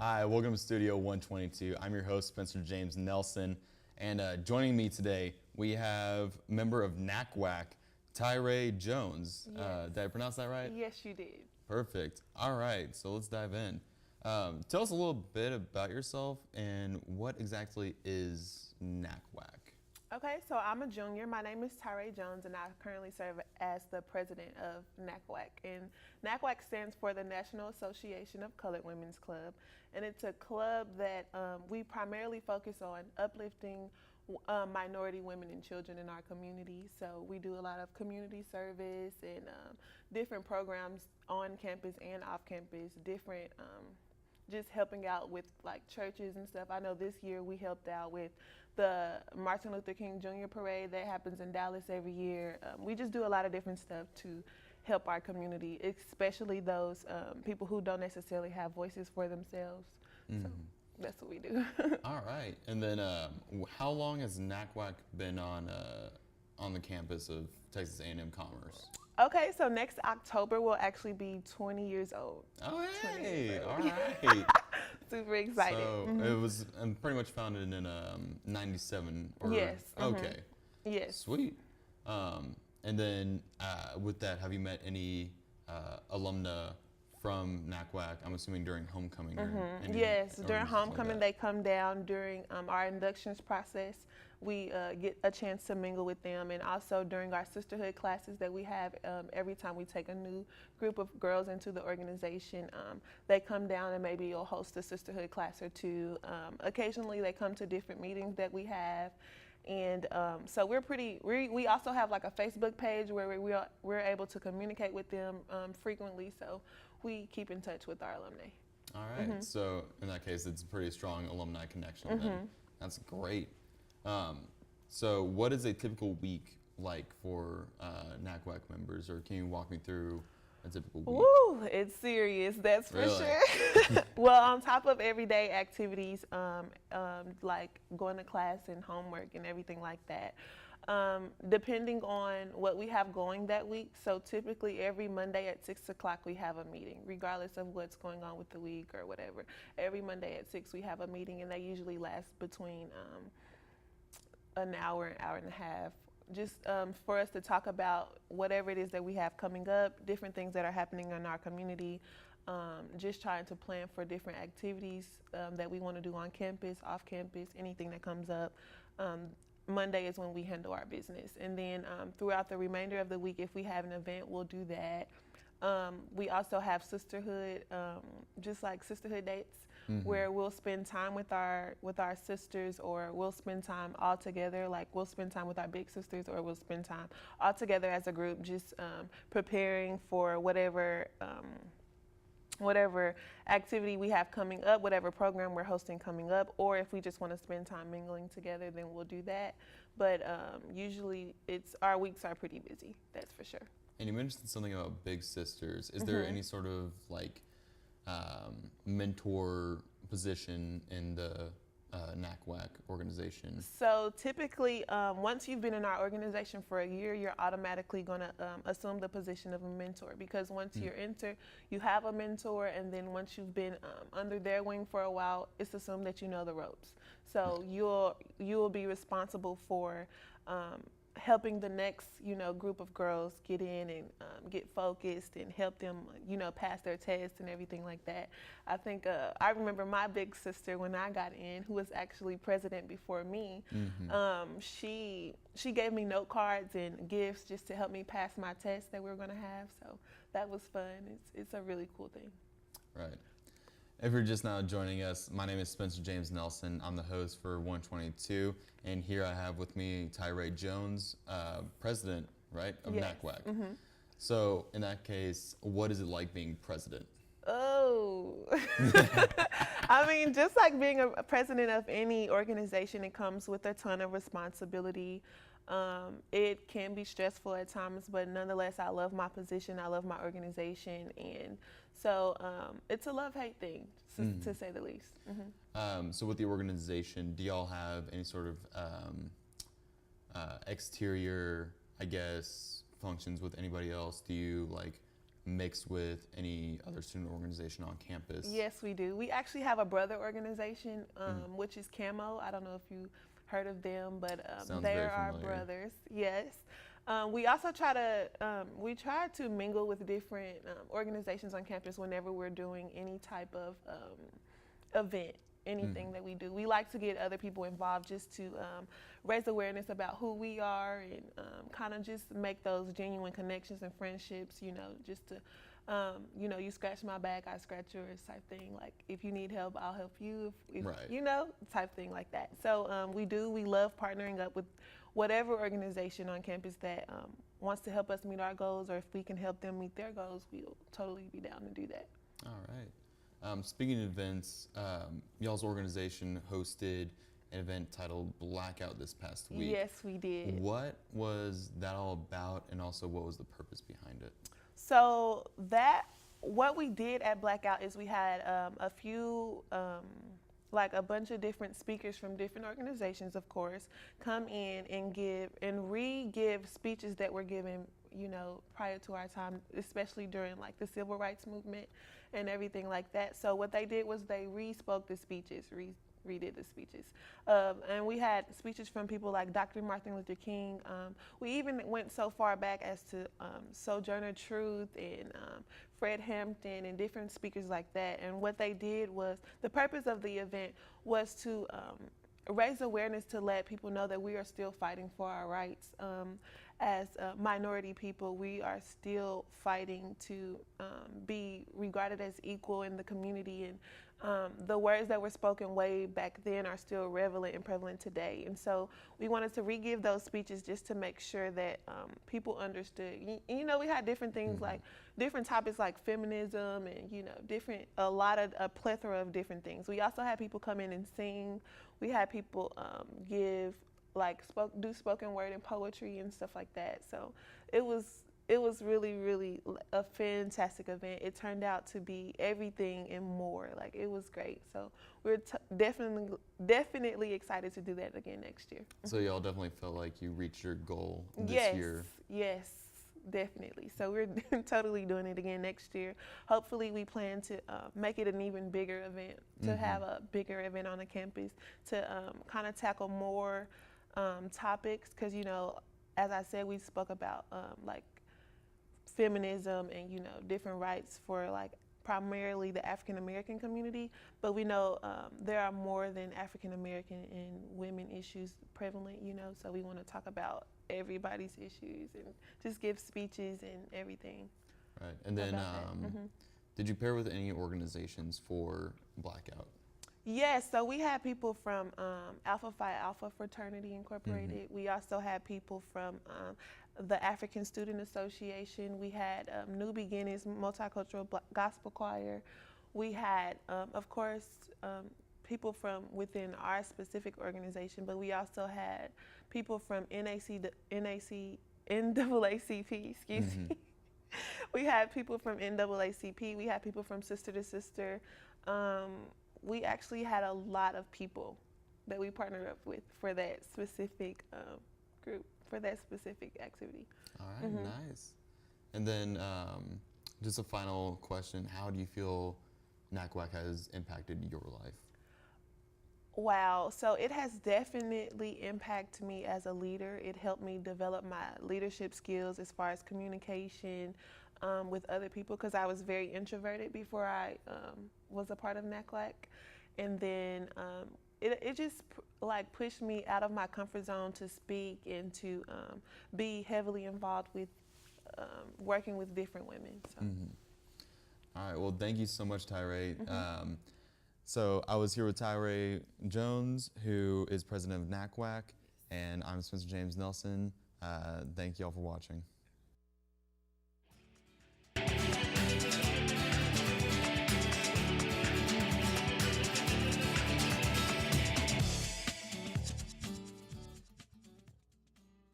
Hi, welcome to Studio 122. I'm your host, Spencer James Nelson, and joining me today, we have member of NACWC, Tyrae Jones. Yes. Did I pronounce that right? Yes, you did. Perfect. All right, so let's dive in. Tell us a little bit about yourself and what exactly is NACWC? Okay, so I'm a junior. My name is Tyrae Jones, and I currently serve as the president of NACWC. And NACWC stands for the National Association of Colored Women's Club, and it's a club that we primarily focus on uplifting minority women and children in our community. So we do a lot of community service and different programs on campus and off campus, different just helping out with like churches and stuff. I know this year we helped out with the Martin Luther King Jr. Parade that happens in Dallas every year. We just do a lot of different stuff to help our community, especially those people who don't necessarily have voices for themselves. So that's what we do. All right, and then how long has NACWC been on the campus of Texas A&M Commerce? Okay, so next October we'll actually be 20 years old. Oh, hey, all right. Super excited. So it was pretty much founded in 97. Yes. Okay. Yes. Sweet. And then with that, have you met any alumna from NACWC? I'm assuming during homecoming. Yes, during anything homecoming like they come down during our inductions process. We get a chance to mingle with them, and also during our sisterhood classes that we have every time we take a new group of girls into the organization, they come down and maybe you'll host a sisterhood class or two. Occasionally they come to different meetings that we have. And so we also have like a Facebook page where we're able to communicate with them frequently, so we keep in touch with our alumni. All right, so in that case, it's a pretty strong alumni connection then. That's great. So what is a typical week like for NACWC members, or can you walk me through a typical week? Ooh, it's serious, that's for sure. Well, on top of everyday activities, like going to class and homework and everything like that, depending on what we have going that week. So typically every Monday at 6 o'clock we have a meeting, regardless of what's going on with the week or whatever. Every Monday at 6 we have a meeting, and they usually last between an hour and a half, just for us to talk about whatever it is that we have coming up, different things that are happening in our community, just trying to plan for different activities that we want to do on campus, off campus, anything that comes up. Monday is when we handle our business. And then throughout the remainder of the week, if we have an event, we'll do that. We also have sisterhood, just like sisterhood dates, where we'll spend time with our sisters, or we'll spend time all together. Like we'll spend time with our big sisters, or we'll spend time all together as a group, just preparing for whatever activity we have coming up, whatever program we're hosting coming up, or if we just want to spend time mingling together, then we'll do that. But usually our weeks are pretty busy, that's for sure. And you mentioned something about big sisters. Is there any sort of like mentor position in the NACWC organization? So typically, once you've been in our organization for a year, you're automatically going to assume the position of a mentor, because once you're you have a mentor, and then once you've been under their wing for a while, it's assumed that you know the ropes. So you'll be responsible for helping the next, group of girls get in and get focused and help them, pass their tests and everything like that. I think I remember my big sister when I got in, who was actually president before me. She gave me note cards and gifts just to help me pass my tests that we were going to have. So that was fun. It's a really cool thing. Right. If you're just now joining us, my name is Spencer James Nelson. I'm the host for 122, and here I have with me Tyrae Jones, president, right, of NACWC. So in that case, what is it like being president? Oh, I mean, just like being a president of any organization, it comes with a ton of responsibility. It can be stressful at times, but nonetheless, I love my position. I love my organization. And so it's a love-hate thing, to say the least. So with the organization, do y'all have any sort of exterior, I guess, functions with anybody else? Do you like mixed with any other student organization on campus? Yes, we do. We actually have a brother organization, which is Camo. I don't know if you heard of them, but they're our brothers. Yes. We also try to mingle with different organizations on campus whenever we're doing any type of event, anything that we do. We like to get other people involved just to raise awareness about who we are and kind of just make those genuine connections and friendships, just to, you scratch my back, I scratch yours type thing. Like, if you need help, I'll help you, type thing like that. So we love partnering up with whatever organization on campus that wants to help us meet our goals, or if we can help them meet their goals, we'll totally be down to do that. All right. Speaking of events, y'all's organization hosted an event titled Blackout this past week. Yes, we did. What was that all about, and also what was the purpose behind it? So what we did at Blackout is we had a few, like a bunch of different speakers from different organizations, of course, come in and re-give speeches that were given, prior to our time, especially during like the civil rights movement and everything like that. So what they did was they redid the speeches. And we had speeches from people like Dr. Martin Luther King. We even went so far back as to Sojourner Truth and Fred Hampton and different speakers like that. And what they did was, the purpose of the event was to raise awareness to let people know that we are still fighting for our rights. As minority people, we are still fighting to be regarded as equal in the community, and the words that were spoken way back then are still relevant and prevalent today. And so we wanted to re-give those speeches just to make sure that people understood. We had different things, like different topics like feminism and a plethora of different things. We also had people come in and sing. We had people do spoken word and poetry and stuff like that. So it was really, really a fantastic event. It turned out to be everything and more. Like, it was great. So we're definitely excited to do that again next year. So y'all definitely felt like you reached your goal this year. Yes, definitely. So we're totally doing it again next year. Hopefully we plan to make it an even bigger event, to have a bigger event on the campus, to kind of tackle more topics, because as I said, we spoke about like feminism and different rights for like primarily the African American community, but we know there are more than African American and women issues prevalent, so we want to talk about everybody's issues and just give speeches and everything. Right. And then did you pair with any organizations for Blackout? Yes, so we had people from Alpha Phi Alpha Fraternity Incorporated. We also had people from the African Student Association. We had New Beginnings Multicultural Gospel Choir. We had, of course, people from within our specific organization, but we also had people from NACWC, excuse me. We had people from NAACP. We had people from Sister to Sister. We actually had a lot of people that we partnered up with for that specific group, for that specific activity. All right, nice. And then just a final question, how do you feel NACWC has impacted your life? Wow, so it has definitely impacted me as a leader. It helped me develop my leadership skills as far as communication with other people, because I was very introverted before I was a part of Necklac. And then it just like pushed me out of my comfort zone to speak and to be heavily involved with working with different women. So. All right, well, thank you so much, Tyrae. So I was here with Tyrae Jones, who is president of NACWC, and I'm Spencer James Nelson. Thank you all for watching.